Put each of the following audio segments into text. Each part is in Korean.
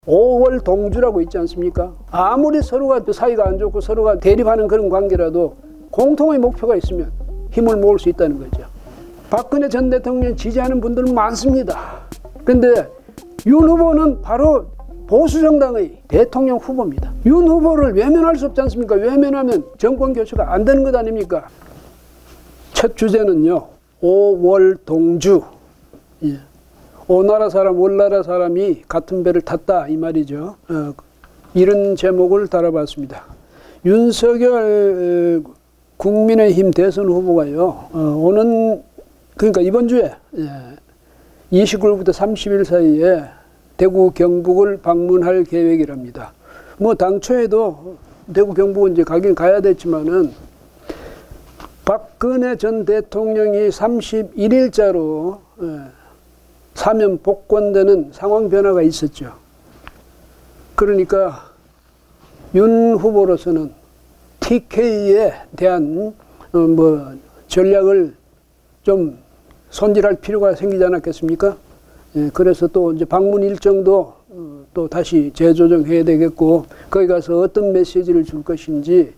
5월 동주라고 있지 않습니까? 아무리 서로가 사이가 안 좋고 서로가 대립하는 그런 관계라도 공통의 목표가 있으면 힘을 모을 수 있다는 거죠. 박근혜 전 대통령 지지하는 분들은 많습니다. 그런데 윤 후보는 바로 보수정당의 대통령 후보입니다. 윤 후보를 외면할 수 없지 않습니까? 외면하면 정권 교체가 안 되는 것 아닙니까? 첫 주제는요, 5월 동주. 예. 오나라 사람, 월나라 사람이 같은 배를 탔다 이 말이죠. 이런 제목을 달아봤습니다. 윤석열 국민의힘 대선 후보가요, 그러니까 이번 주에 29일부터 30일 사이에 대구 경북을 방문할 계획이랍니다. 뭐 당초에도 대구 경북은 이제 가긴 가야 됐지만은 박근혜 전 대통령이 31일자로 사면 복권되는 상황 변화가 있었죠. 그러니까 윤 후보로서는 TK에 대한 전략을 좀 손질할 필요가 생기지 않았겠습니까? 예, 그래서 또 이제 방문 일정도 또 다시 재조정해야 되겠고, 거기 가서 어떤 메시지를 줄 것인지,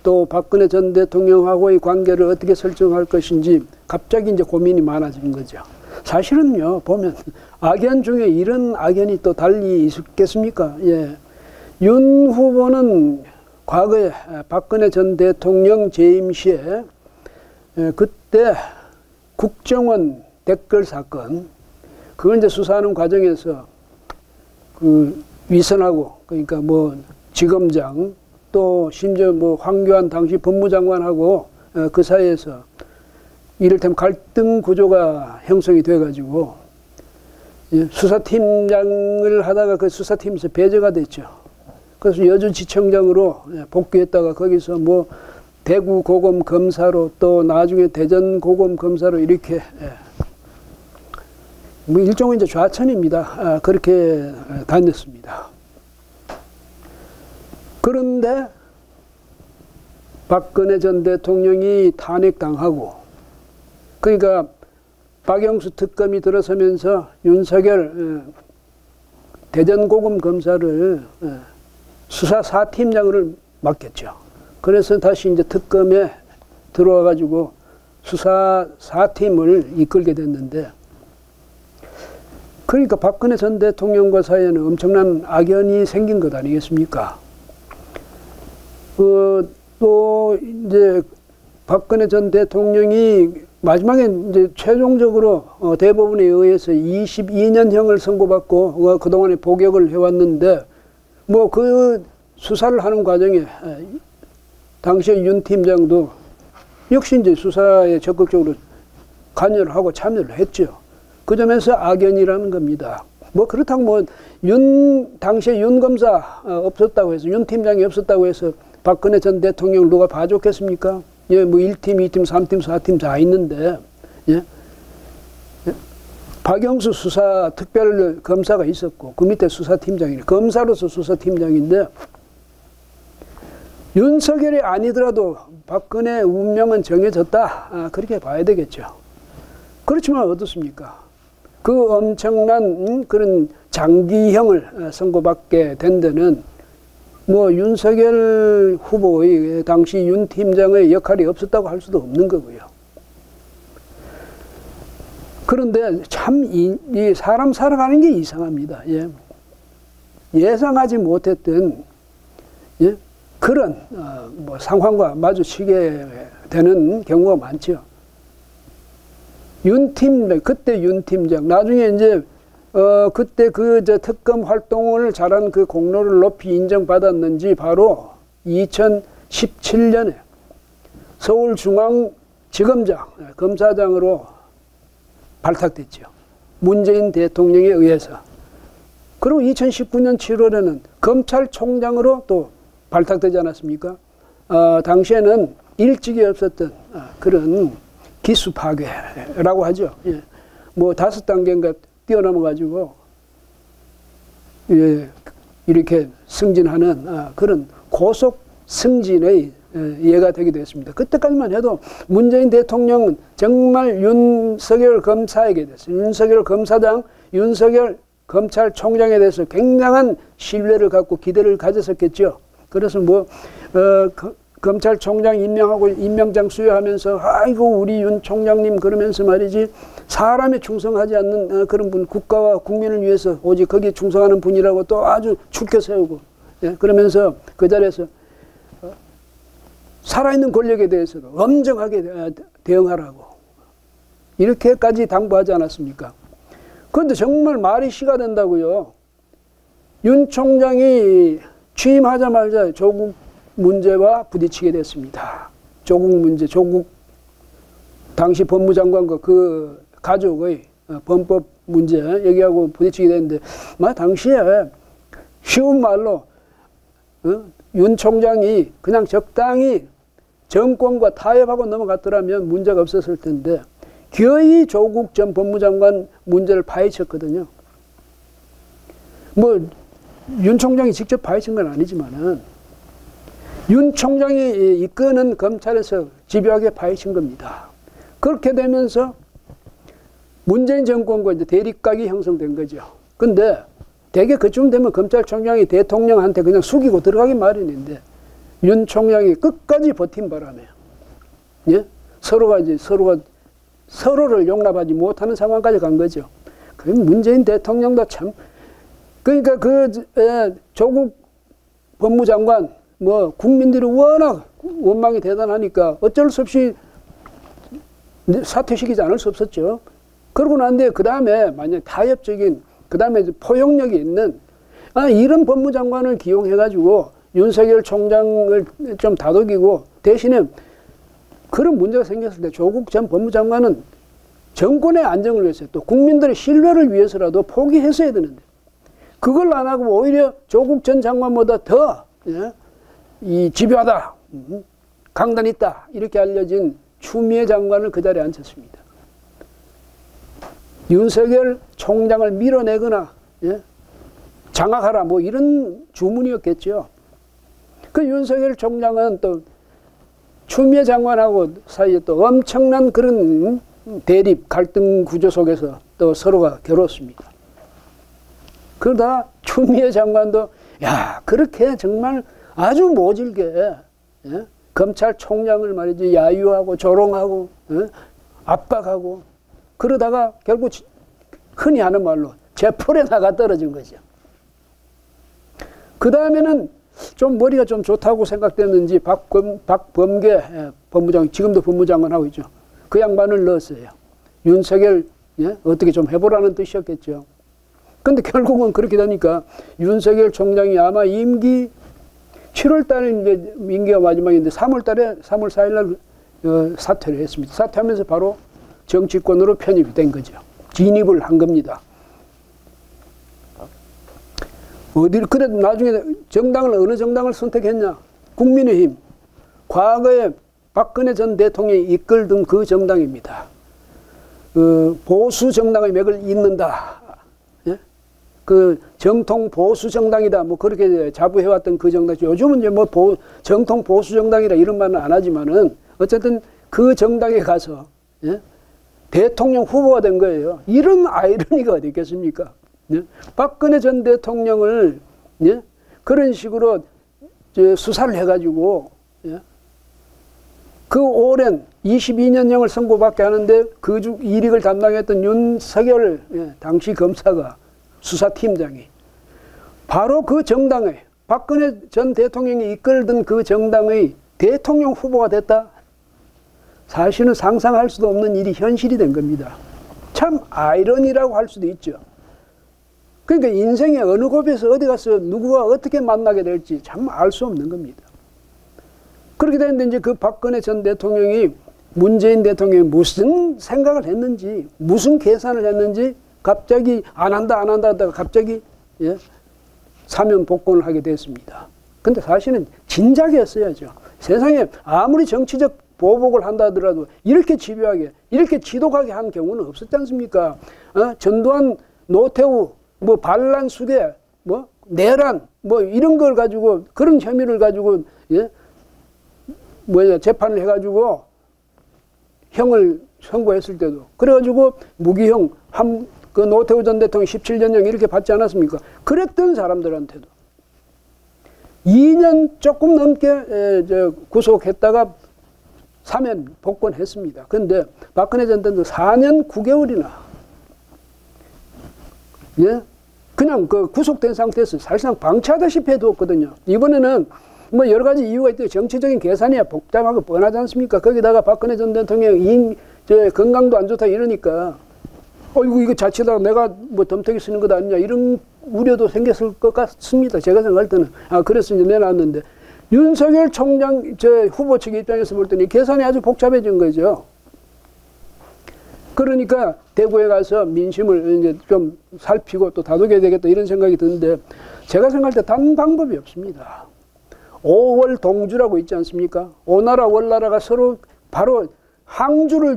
또 박근혜 전 대통령하고의 관계를 어떻게 설정할 것인지 갑자기 이제 고민이 많아진 거죠. 사실은요, 보면 악연 중에 이런 악연이 또 달리 있겠습니까? 예. 윤 후보는 과거에 박근혜 전 대통령 재임 시에 그때 국정원 댓글 사건, 그걸 이제 수사하는 과정에서 그 위선하고, 그러니까 뭐 지검장, 또 심지어 뭐 황교안 당시 법무장관하고 그 사이에서 이를테면 갈등 구조가 형성이 돼가지고 수사팀장을 하다가 그 수사팀에서 배제가 됐죠. 그래서 여주지청장으로 복귀했다가 거기서 뭐 대구 고검 검사로, 또 나중에 대전 고검 검사로 이렇게 뭐 일종의 이제 좌천입니다. 그렇게 다녔습니다. 그런데 박근혜 전 대통령이 탄핵당하고, 그러니까 박영수 특검이 들어서면서 윤석열 대전고검 검사를 수사 4팀장을 맡겼죠. 그래서 다시 이제 특검에 들어와 가지고 수사 4팀을 이끌게 됐는데, 그러니까 박근혜 전 대통령과 사이에는 엄청난 악연이 생긴 것 아니겠습니까? 또 이제 박근혜 전 대통령이 마지막에 이제 최종적으로 대법원에 의해서 22년형을 선고받고 그동안에 복역을 해왔는데, 뭐 그 수사를 하는 과정에 당시에 윤 팀장도 역시 이제 수사에 적극적으로 관여를 하고 참여를 했죠. 그 점에서 악연이라는 겁니다. 뭐 그렇다고 뭐 당시에 윤 검사 없었다고 해서, 윤 팀장이 없었다고 해서 박근혜 전 대통령을 누가 봐줬겠습니까? 예, 뭐 1팀, 2팀, 3팀, 4팀 다 있는데, 예? 박영수 수사 특별 검사가 있었고, 그 밑에 수사팀장이래. 검사로서 수사팀장인데, 윤석열이 아니더라도 박근혜 운명은 정해졌다. 그렇게 봐야 되겠죠. 그렇지만 어떻습니까? 그 엄청난 그런 장기형을 선고받게 된 데는 뭐 윤석열 후보의 당시 윤 팀장의 역할이 없었다고 할 수도 없는 거고요. 그런데 참 이 사람 살아가는 게 이상합니다. 예. 예상하지 못했던 그런 뭐 상황과 마주치게 되는 경우가 많죠. 그때 윤 팀장, 나중에 이제 그때 특검 활동을 잘한 그 공로를 높이 인정받았는지 바로 2017년에 서울중앙지검장, 검사장으로 발탁됐죠. 문재인 대통령에 의해서. 그리고 2019년 7월에는 검찰총장으로 또 발탁되지 않았습니까? 당시에는 일찍이 없었던 그런 기수 파괴라고 하죠. 예. 뭐 5단계인가 뛰어넘어가지고 이렇게 승진하는 그런 고속 승진의 예가 되기도 했습니다. 그때까지만 해도 문재인 대통령은 정말 윤석열 검사에게 됐어요. 윤석열 검사장, 윤석열 검찰총장에 대해서 굉장한 신뢰를 갖고 기대를 가졌었겠죠. 그래서 검찰총장 임명하고 임명장 수여하면서 아이고 우리 윤 총장님 그러면서 말이지 사람에 충성하지 않는 그런 분, 국가와 국민을 위해서 오직 거기에 충성하는 분이라고 또 아주 축켜 세우고, 예? 그러면서 그 자리에서 살아있는 권력에 대해서도 엄정하게 대응하라고 이렇게까지 당부하지 않았습니까? 그런데 정말 말이 시가 된다고요. 윤 총장이 취임하자마자 조국 문제와 부딪히게 됐습니다. 조국 문제, 조국 당시 법무장관과 그 가족의 범법 문제 얘기하고 부딪히게 됐는데, 당시에 쉬운 말로 윤 총장이 그냥 적당히 정권과 타협하고 넘어갔더라면 문제가 없었을 텐데 거의 조국 전 법무장관 문제를 파헤쳤거든요. 윤 총장이 직접 파헤친 건 아니지만은 윤 총장이 이끄는 검찰에서 집요하게 파헤친 겁니다. 그렇게 되면서 문재인 정권과 이제 대립각이 형성된 거죠. 근데 대개 그쯤 되면 검찰총장이 대통령한테 그냥 숙이고 들어가기 마련인데 윤 총장이 끝까지 버틴 바람에, 예? 서로를 용납하지 못하는 상황까지 간 거죠. 문재인 대통령도 참, 그러니까 조국 법무장관, 국민들이 워낙 원망이 대단하니까 어쩔 수 없이 사퇴시키지 않을 수 없었죠. 그러고 난 뒤에 그 다음에 만약 타협적인, 그 다음에 포용력이 있는 이런 법무장관을 기용해가지고 윤석열 총장을 좀 다독이고, 대신에 그런 문제가 생겼을 때 조국 전 법무장관은 정권의 안정을 위해서 또 국민들의 신뢰를 위해서라도 포기했어야 되는데 그걸 안 하고 오히려 조국 전 장관보다 더 집요하다, 강단 있다 이렇게 알려진 추미애 장관을 그 자리에 앉혔습니다. 윤석열 총장을 밀어내거나 장악하라 이런 주문이었겠죠. 그 윤석열 총장은 또 추미애 장관하고 사이에 또 엄청난 그런 대립, 갈등 구조 속에서 또 서로가 겨뤘습니다. 그러다 추미애 장관도 그렇게 정말 아주 모질게 검찰총장을 말이지 야유하고 조롱하고 압박하고 그러다가 결국 흔히 하는 말로 제풀에 나가 떨어진 거죠. 그 다음에는 좀 머리가 좀 좋다고 생각됐는지 박범계 법무장관, 지금도 법무장관 하고 있죠. 그 양반을 넣었어요. 윤석열 어떻게 좀 해보라는 뜻이었겠죠. 근데 결국은 그렇게 되니까 윤석열 총장이 아마 임기 7월 달에 이제 임기가 마지막인데 3월 4일 날 사퇴를 했습니다. 사퇴하면서 바로 정치권으로 편입이 된 거죠. 진입을 한 겁니다. 그래도 나중에 어느 정당을 선택했냐? 국민의힘. 과거에 박근혜 전 대통령이 이끌던 그 정당입니다. 보수 정당의 맥을 잇는다. 예? 정통 보수 정당이다. 그렇게 자부해왔던 그 정당. 요즘은 이제 정통 보수 정당이라 이런 말은 안 하지만은 어쨌든 그 정당에 가서 대통령 후보가 된 거예요. 이런 아이러니가 어디 있겠습니까? 박근혜 전 대통령을 그런 식으로 수사를 해가지고 그 오랜 22년형을 선고받게 하는데 그 중 이익을 담당했던 윤석열 당시 검사가 수사팀장이 바로 그 정당의 박근혜 전 대통령이 이끌던 그 정당의 대통령 후보가 됐다. 사실은 상상할 수도 없는 일이 현실이 된 겁니다. 참 아이러니라고 할 수도 있죠. 그러니까 인생의 어느 곳에서 어디 가서 누구와 어떻게 만나게 될지 참 알 수 없는 겁니다. 그렇게 되는데 이제 그 박근혜 전 대통령이 문재인 대통령이 무슨 생각을 했는지, 무슨 계산을 했는지 갑자기 안 한다 하다가 갑자기 사면 복권을 하게 됐습니다. 근데 사실은 진작이었어야죠. 세상에 아무리 정치적 보복을 한다 하더라도 이렇게 집요하게, 이렇게 지독하게 한 경우는 없었지 않습니까? 전두환, 노태우, 반란 수괴, 내란, 이런 걸 가지고, 그런 혐의를 가지고, 재판을 해가지고 형을 선고했을 때도, 그래가지고 무기형 그 노태우 전 대통령 17년형 이렇게 받지 않았습니까? 그랬던 사람들한테도 2년 조금 넘게 구속했다가 사면 복권했습니다. 그런데 박근혜 전 대통령 4년 9개월이나 예? 그냥 그 구속된 상태에서 사실상 방치하다시피 해두었거든요. 이번에는 뭐 여러 가지 이유가 있대. 정치적인 계산이야 복잡하고 뻔하지 않습니까? 거기다가 박근혜 전 대통령 건강도 안 좋다 이러니까 이거 자칫하다 내가 뭐 덤태기 쓰는 것 아니냐 이런 우려도 생겼을 것 같습니다. 제가 생각할 때는. 그래서 이제 내놨는데 윤석열 총장 후보 측 입장에서 볼 때는 계산이 아주 복잡해진 거죠. 그러니까 대구에 가서 민심을 이제 좀 살피고 또 다독여야 되겠다 이런 생각이 드는데 제가 생각할 때 단 방법이 없습니다. 5월 동주라고 있지 않습니까? 오나라 월나라가 서로 바로 항주를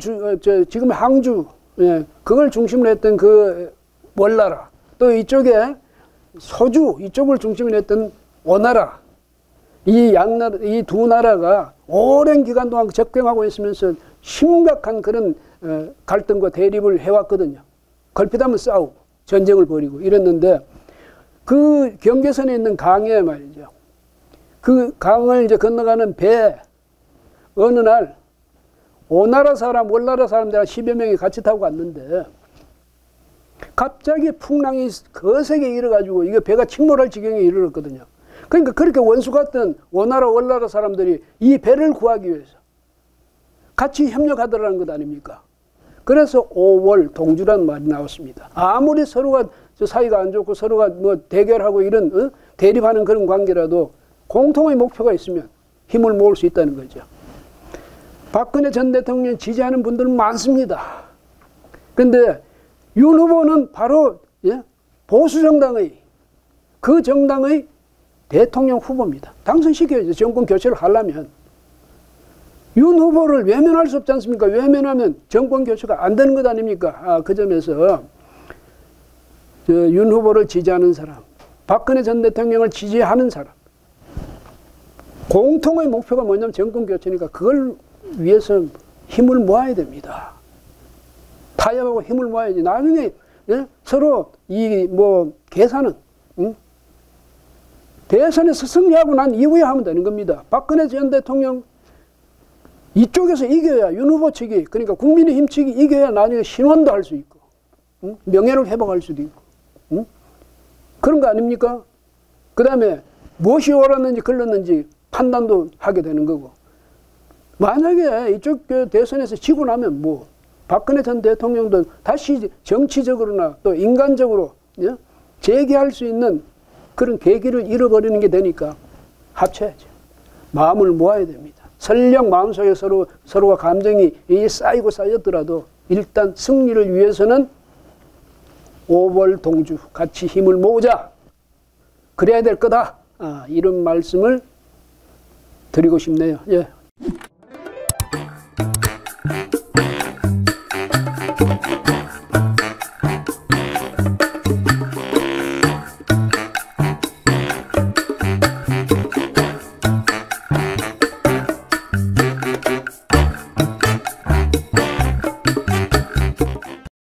지금 항주 그걸 중심으로 했던 그 월나라 또 이쪽에 소주 이쪽을 중심으로 했던 오나라 이 두 나라가 오랜 기간 동안 접경하고 있으면서 심각한 그런 갈등과 대립을 해왔거든요. 걸핏하면 싸우고 전쟁을 벌이고 이랬는데 그 경계선에 있는 강에 말이죠. 그 강을 이제 건너가는 배 어느 날 오나라 사람 월나라 사람들 한 10여 명이 같이 타고 갔는데 갑자기 풍랑이 거세게 일어가지고 이게 배가 침몰할 지경에 이르렀거든요. 그러니까 그렇게 원수 같던 오나라 월나라 사람들이 이 배를 구하기 위해서 같이 협력하더라는 것 아닙니까? 그래서 5월 동주라는 말이 나왔습니다. 아무리 서로가 사이가 안 좋고 서로가 뭐 대결하고 이런 대립하는 그런 관계라도 공통의 목표가 있으면 힘을 모을 수 있다는 거죠. 박근혜 전 대통령 지지하는 분들은 많습니다. 그런데 윤 후보는 바로 보수 정당의 그 정당의 대통령 후보입니다. 당선시켜야죠. 정권 교체를 하려면. 윤 후보를 외면할 수 없지 않습니까? 외면하면 정권 교체가 안 되는 것 아닙니까? 그 점에서 윤 후보를 지지하는 사람, 박근혜 전 대통령을 지지하는 사람, 공통의 목표가 뭐냐면 정권 교체니까 그걸 위해서 힘을 모아야 됩니다. 타협하고 힘을 모아야지. 나중에 서로 계산은 대선에서 승리하고 난 이후에 하면 되는 겁니다. 박근혜 전 대통령 이쪽에서 이겨야 윤 후보 측이 그러니까 국민의힘 측이 이겨야 나중에 신원도 할 수 있고 명예를 회복할 수도 있고 그런 거 아닙니까? 그 다음에 무엇이 옳았는지 걸렸는지 판단도 하게 되는 거고 만약에 이쪽 대선에서 지고 나면 박근혜 전 대통령도 다시 정치적으로나 또 인간적으로 재개할 수 있는 그런 계기를 잃어버리는 게 되니까 합쳐야죠. 마음을 모아야 됩니다. 설령 마음속에 서로가 감정이 쌓이고 쌓였더라도 일단 승리를 위해서는 5월 동주 같이 힘을 모으자. 그래야 될 거다. 이런 말씀을 드리고 싶네요. 예.